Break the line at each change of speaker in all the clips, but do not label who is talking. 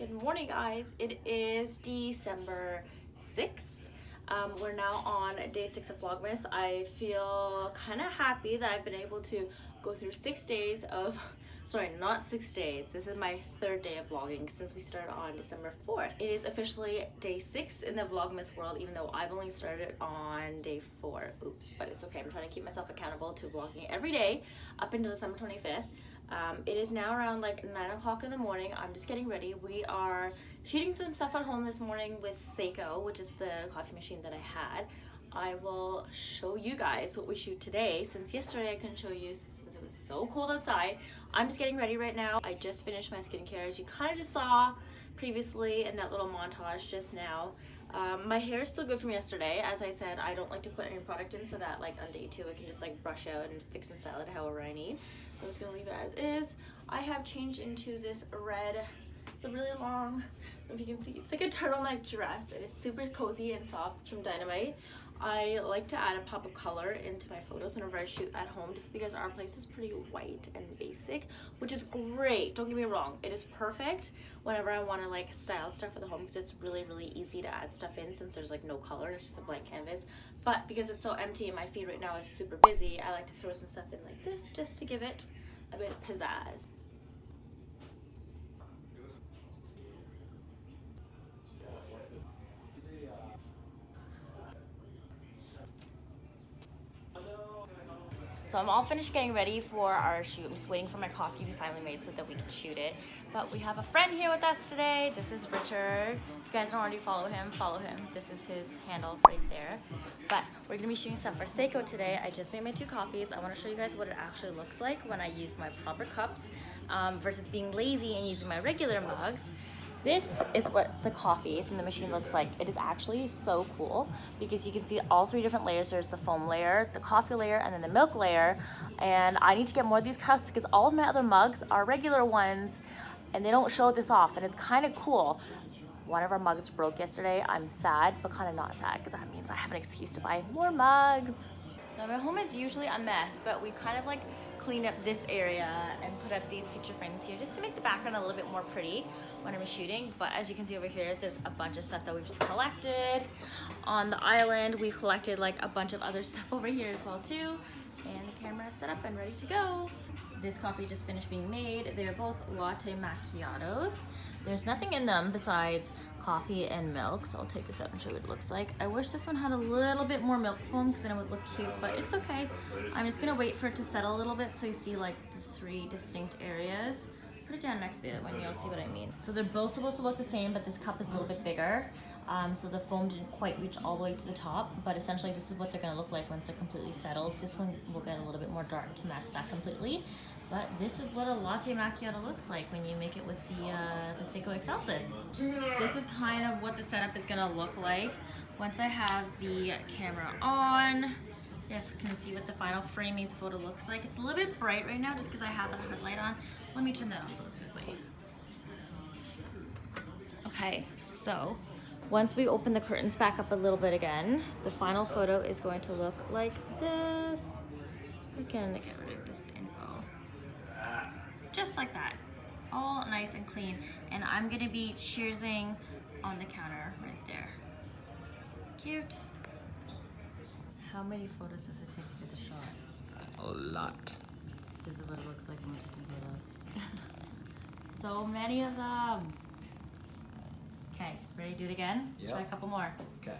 Good morning, guys. It is December 6th. We're now on day 6 of Vlogmas. I feel kind of happy that I've been able to go through 6 days of, sorry, not 6 days. This is my 3rd day of vlogging since we started on December 4th. It is officially day 6 in the Vlogmas world, even though I've only started on day 4. Oops, but it's okay. I'm trying to keep myself accountable to vlogging every day up until December 25th. It is now around like 9 o'clock in the morning. I'm just getting ready. We are shooting some stuff at home this morning with Seiko, which is the coffee machine that I had. I will show you guys what we shoot today, since yesterday I couldn't show you since it was so cold outside. I'm just getting ready right now. I just finished my skincare, as you kind of just saw previously in that little montage just now. My hair is still good from yesterday. As I said, I don't like to put any product in, so that like on day 2 I can just like brush out and fix and style it however I need. So I'm just gonna leave it as is. I have changed into this red, it's a really long, I don't know if you can see, it's like a turtleneck dress. It is super cozy and soft. It's from Dynamite. I like to add a pop of color into my photos whenever I shoot at home, just because our place is pretty white and basic, which is great. Don't get me wrong, it is perfect whenever I want to like style stuff for the home, because it's really easy to add stuff in since there's like no color. It's just a blank canvas. But because it's so empty and my feed right now is super busy, I like to throw some stuff in like this just to give it a bit of pizzazz. So I'm all finished getting ready for our shoot. I'm just waiting for my coffee to be finally made so that we can shoot it. But we have a friend here with us today. This is Richard. If you guys don't already follow him, follow him. This is his handle right there. But we're gonna be shooting stuff for Seiko today. I just made my 2 coffees. I wanna show you guys what it actually looks like when I use my proper cups versus being lazy and using my regular mugs. This is what the coffee from the machine looks like. It is actually so cool because you can see all 3 different layers. There's the foam layer, the coffee layer, and then the milk layer. And I need to get more of these cups because all of my other mugs are regular ones and they don't show this off, and it's kind of cool. One of our mugs broke yesterday. I'm sad, but kind of not sad, because that means I have an excuse to buy more mugs. So my home is usually a mess, but we kind of like cleaned up this area and put up these picture frames here just to make the background a little bit more pretty when I'm shooting. But as you can see over here, there's a bunch of stuff that we've just collected. On the island, we've collected like a bunch of other stuff over here as well too. And the camera is set up and ready to go. This coffee just finished being made. They're both latte macchiatos. There's nothing in them besides coffee and milk, so I'll take this out and show you what it looks like. I wish this one had a little bit more milk foam because then it would look cute, but it's okay. I'm just gonna wait for it to settle a little bit so you see like the 3 distinct areas. Put it down next to the other one, you'll see what I mean. So they're both supposed to look the same, but this cup is a little bit bigger. So the foam didn't quite reach all the way to the top, but essentially this is what they're gonna look like once they're completely settled. This one will get a little bit more dark to match that completely. But this is what a latte macchiato looks like when you make it with the Seiko Excelsis. This is kind of what the setup is gonna look like once I have the camera on. You guys can see what the final framing of the photo looks like. It's a little bit bright right now just because I have the headlight on. Let me turn that off really quickly. Okay, so once we open the curtains back up a little bit again, the final photo is going to look like this. We can get rid of this info. Just like that, all nice and clean. And I'm gonna be cheersing on the counter right there. Cute. How many photos does it take to get the shot?
A lot.
This is what it looks like when we're taking photos. So many of them. Okay, ready to do it again?
Yep.
Try a couple more.
Okay.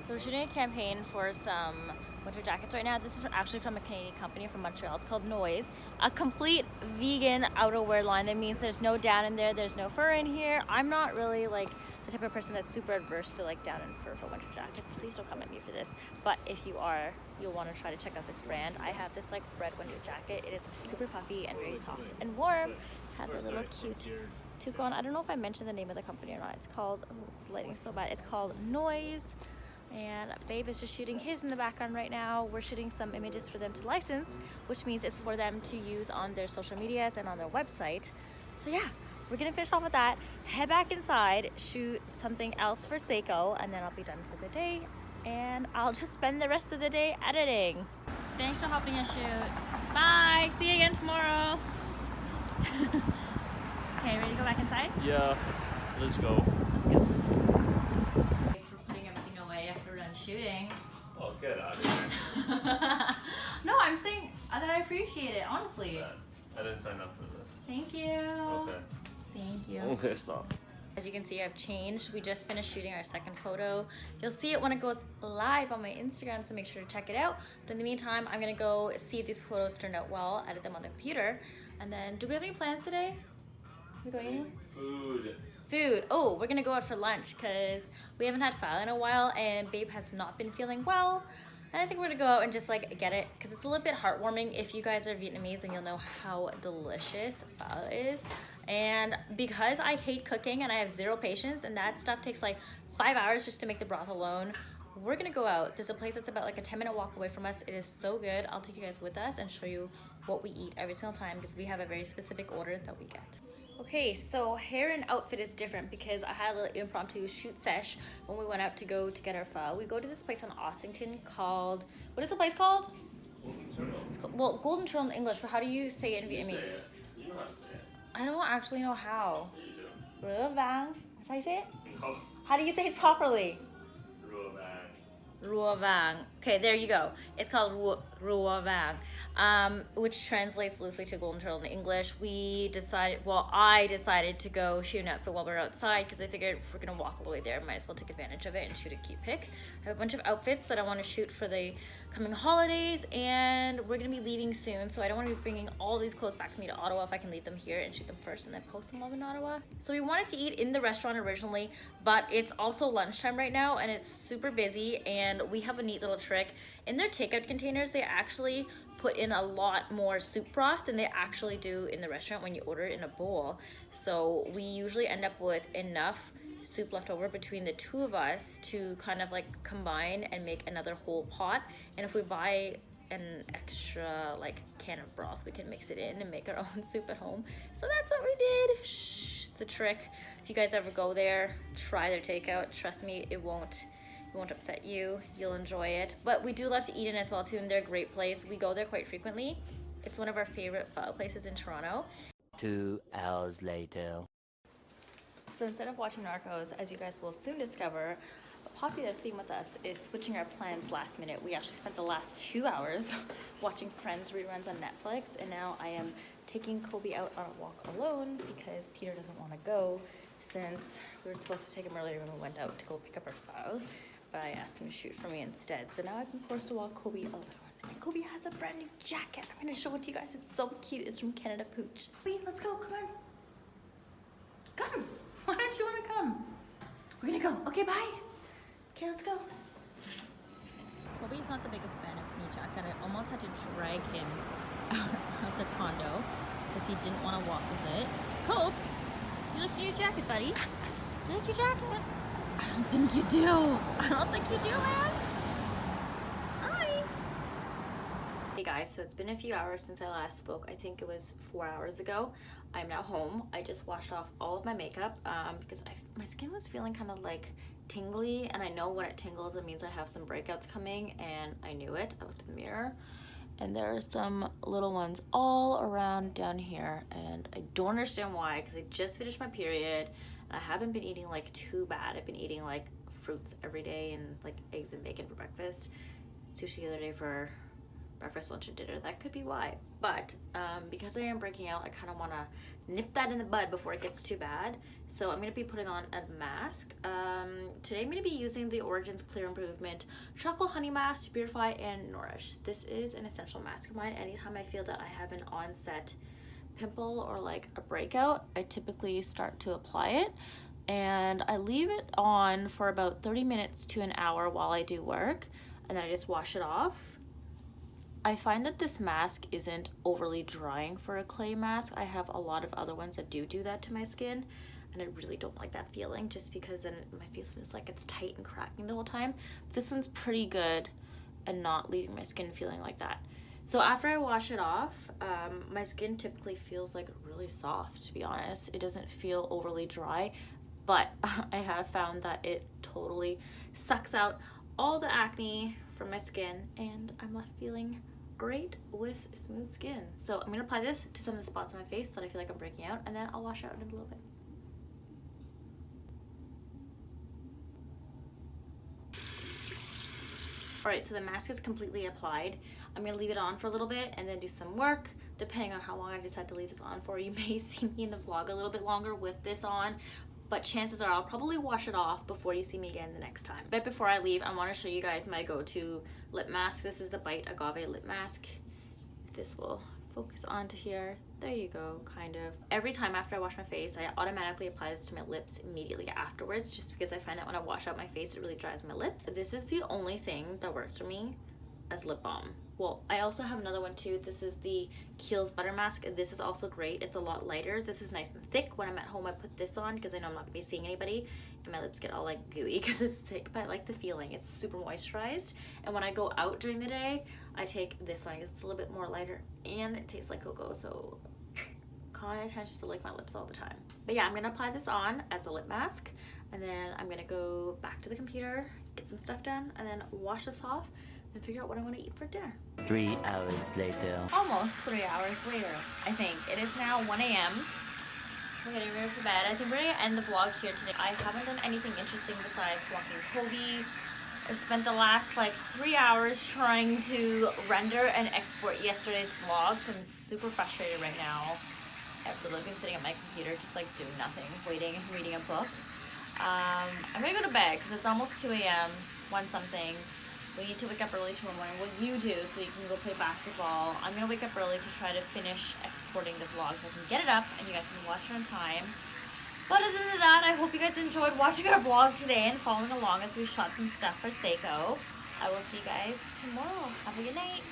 So we're shooting a campaign for some winter jackets right now. This is actually from a Canadian company from Montreal. It's called Noise. A complete vegan outerwear line. That means there's no down in there, there's no fur in here. I'm not really like the type of person that's super adverse to like down and fur for winter jackets. Please don't come at me for this. But if you are, you'll want to try to check out this brand. I have this like red winter jacket. It is super puffy and very soft and warm. Have the little cute toucan on. I don't know if I mentioned the name of the company or not. It's called, oh, the lighting's so bad. It's called Noise. And Babe is just shooting his in the background right now. We're shooting some images for them to license, which means it's for them to use on their social medias and on their website. So yeah, we're gonna finish off with that, head back inside, shoot something else for Seiko, and then I'll be done for the day. And I'll just spend the rest of the day editing. Thanks for helping us shoot. Bye, see you again tomorrow. Okay, ready to go back inside?
Yeah. Let's go.
Thanks for putting everything away after we're done shooting.
Oh, get out of here.
No, I'm saying that I appreciate it, honestly.
I didn't sign up for this.
Thank you.
Okay.
Thank you.
Okay, stop.
As you can see, I've changed. We just finished shooting our second photo. You'll see it when it goes live on my Instagram, so make sure to check it out. But in the meantime, I'm gonna go see if these photos turned out well, edit them on the computer. And then, do we have any plans today? We going anywhere? Food. Oh, we're gonna go out for lunch because we haven't had pho in a while and Babe has not been feeling well. And I think we're gonna go out and just like get it because it's a little bit heartwarming. If you guys are Vietnamese, and you'll know how delicious pho is. And because I hate cooking and I have zero patience and that stuff takes like 5 hours just to make the broth alone, we're gonna go out. There's a place that's about like a 10-minute walk away from us. It is so good. I'll take you guys with us and show you what we eat every single time because we have a very specific order that we get. Okay, so hair and outfit is different because I had a little impromptu shoot sesh when we went out to go to get our pho. We go to this place on Ossington called, what is the place called?
Golden Turtle.
Well, Golden Turtle in English, but how do you say it in Vietnamese?
Say it. You know how to say it.
I don't actually know how.
Yeah, you do.
Rua vang. That's how you say it?
No.
How do you say it properly?
Rule back.
Rua vang. Okay, there you go. It's called Rua vang, which translates loosely to Golden Turtle in English. I decided to go shoot an outfit while we were outside because I figured if we're gonna walk all the way there, I might as well take advantage of it and shoot a cute pic. I have a bunch of outfits that I want to shoot for the coming holidays, and we're gonna be leaving soon, so I don't want to be bringing all these clothes back with me to Ottawa if I can leave them here and shoot them first and then post them while in Ottawa. So we wanted to eat in the restaurant originally, but it's also lunchtime right now and it's super busy, and we have a neat little trick. In their takeout containers, they actually put in a lot more soup broth than they actually do in the restaurant when you order it in a bowl. So we usually end up with enough soup left over between the two of us to kind of like combine and make another whole pot. And if we buy an extra like can of broth, we can mix it in and make our own soup at home. So that's what we did. Shh, it's a trick. If you guys ever go there, try their takeout. Trust me, it won't upset you. You'll enjoy it. But we do love to eat in as well too, and they're a great place. We go there quite frequently. It's one of our favorite pho places in Toronto.
2 hours later.
So instead of watching Narcos, as you guys will soon discover, a popular theme with us is switching our plans last minute. We actually spent the last 2 hours watching Friends reruns on Netflix, and now I am taking Kobe out on a walk alone because Peter doesn't want to go, since we were supposed to take him earlier when we went out to go pick up our pho, but I asked him to shoot for me instead. So now I've been forced to walk Kobe alone. And Kobe has a brand new jacket. I'm gonna show it to you guys. It's so cute. It's from Canada Pooch. Kobe, let's go. Come on. Come. Why don't you want to come? We're gonna go. Okay, bye. Okay, let's go. Kobe's not the biggest fan of his new jacket. I almost had to drag him out of the condo because he didn't want to walk with it. Copes, do you like your new jacket, buddy? Do you like your jacket? I don't think you do. I don't think you do, man. Hi. Hey guys, so it's been a few hours since I last spoke. I think it was 4 hours ago. I'm now home. I just washed off all of my makeup because my skin was feeling kind of like tingly, and I know when it tingles it means I have some breakouts coming, and I knew it. I looked in the mirror and there are some little ones all around down here, and I don't understand why, because I just finished my period and I haven't been eating like too bad. I've been eating like fruits every day and like eggs and bacon for breakfast, sushi the other day for breakfast, lunch, and dinner. That could be why. But because I am breaking out, I kind of want to nip that in the bud before it gets too bad. So I'm going to be putting on a mask. Today I'm going to be using the Origins Clear Improvement Chocolate Honey Mask to purify and nourish. This is an essential mask of mine. Anytime I feel that I have an onset pimple or like a breakout, I typically start to apply it. And I leave it on for about 30 minutes to an hour while I do work. And then I just wash it off. I find that this mask isn't overly drying for a clay mask. I have a lot of other ones that do that to my skin, and I really don't like that feeling, just because then my face feels like it's tight and cracking the whole time. But this one's pretty good and not leaving my skin feeling like that. So after I wash it off, my skin typically feels like really soft, to be honest. It doesn't feel overly dry, but I have found that it totally sucks out all the acne from my skin, and I'm left feeling great with smooth skin. So I'm gonna apply this to some of the spots on my face that I feel like I'm breaking out, and then I'll wash out in a little bit. Alright, so the mask is completely applied. I'm gonna leave it on for a little bit and then do some work. Depending on how long I decide to leave this on for, you may see me in the vlog a little bit longer with this on, but chances are I'll probably wash it off before you see me again the next time. But before I leave, I want to show you guys my go-to lip mask. This is the Bite Agave lip mask. If this will focus onto here, there you go, kind of. Every time after I wash my face, I automatically apply this to my lips immediately afterwards, just because I find that when I wash out my face, it really dries my lips. This is the only thing that works for me as lip balm. Well, I also have another one too. This is the Kiehl's Butter Mask. This is also great. It's a lot lighter. This is nice and thick. When I'm at home, I put this on because I know I'm not gonna be seeing anybody, and my lips get all like gooey because it's thick, but I like the feeling. It's super moisturized. And when I go out during the day, I take this one because it's a little bit more lighter and it tastes like cocoa, so kind of tends to lick my lips all the time. But yeah, I'm gonna apply this on as a lip mask, and then I'm gonna go back to the computer, get some stuff done, and then wash this off and figure out what I want to eat for dinner.
3 hours later.
Almost 3 hours later, I think. It is now 1 a.m. We're getting ready for bed. I think we're gonna end the vlog here today. I haven't done anything interesting besides walking Kobe. I've spent the last like 3 hours trying to render and export yesterday's vlog, so I'm super frustrated right now. I've really been sitting at my computer just like doing nothing, waiting and reading a book. I'm gonna go to bed because it's almost 2 a.m. 1 something. We need to wake up early tomorrow morning. What you do so you can go play basketball. I'm gonna wake up early to try to finish exporting the vlog so I can get it up and you guys can watch it on time. But other than that, I hope you guys enjoyed watching our vlog today and following along as we shot some stuff for Seiko. I will see you guys tomorrow. Have a good night.